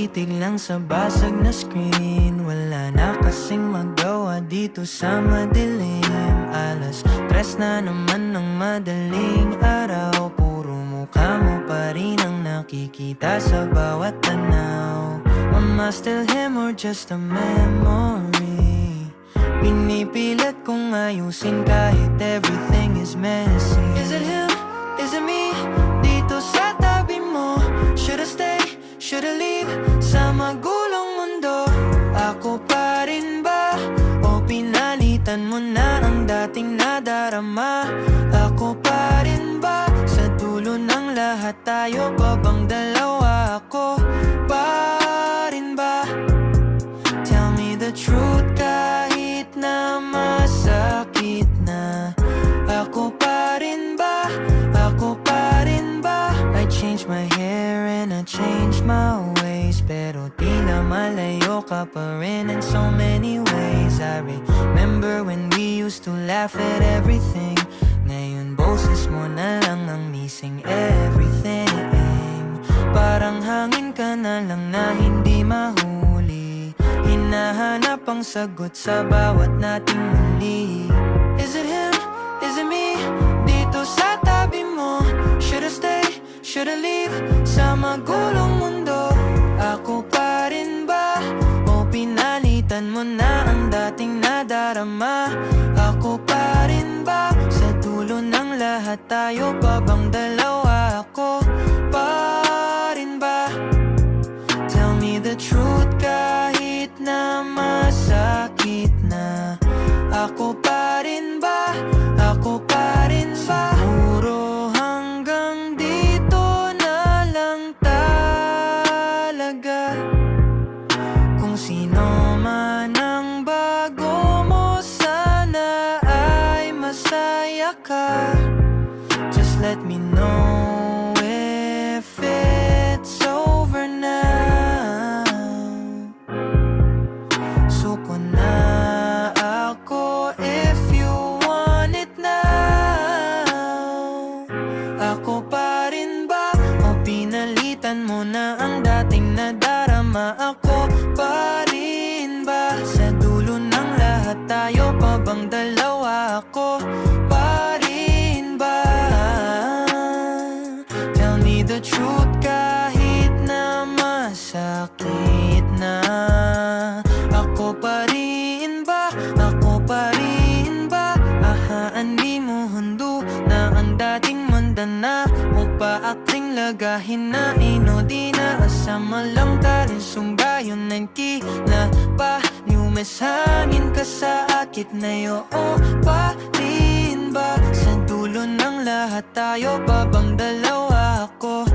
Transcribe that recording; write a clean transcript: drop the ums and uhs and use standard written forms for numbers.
Tumitig lang sa basag na screen. Wala na kasing magawa dito sa madilim. Alas 3 na naman ng madaling araw. Puro mukha mo pa rin ang nakikita sa bawat tanaw. Am I still him or just a memory? Pinipilit kong ayusin kahit everything is messy. Is it him? Is it me? Dito sa tabi mo. Should I stay? Should I leave? Sa magulong mundo, ako pa rin ba? O pinalitan mo na ang dating nadarama? Ako pa rin ba? Sa dulo ng lahat tayo pa bang dalawa? Ako pa rin ba? Tell me the truth kahit na masakit na. Ako pa rin ba? Ako pa rin ba? I changed my hair and I changed my ways, pero tila malayo ka pa rin in so many ways. I remember when we used to laugh at everything. Ngayon boses mo na lang ang missing everything. Parang hangin ka na lang na hindi mahuli. Hinahanap ang sagot sa bawat nating muli. Is it him? Is it me? Dito sa tabi mo. Should I stay? Should I leave? Sa magulong mundo, ako pa rin ba? O pinalitan mo na ang dating nadarama? Ako pa rin ba? Sa dulo ng lahat tayo pa bang dalawa? Ako pa rin ba? Tell me the truth kahit na masakit na. Ako pa rin ba? Ako pa rin ba? Siguro hanggang dito na lang talaga. Kung sino man ang bago mo, sana ay masaya ka. Just let me know if it's over now. Suko na ako if you want it now. Ako pa rin ba? O pinalitan mo na ang dating nadarama? Ako pa rin ba? Sa dulo ng lahat tayo pa bang dalawa? Ako pa rin ba? Tell me the truth kahit na masakit na. Ako pa rin ba? Ako pa rin ba? Ahaan di mo hundo na ang dating mandana. Upa akling lagahin na ino di na asama lang tarin sunggayon ng na pa lumes hangin ka sa akit na yo. O pa rin ba? Sa dulo ng lahat tayo pa bang dalawa? Ako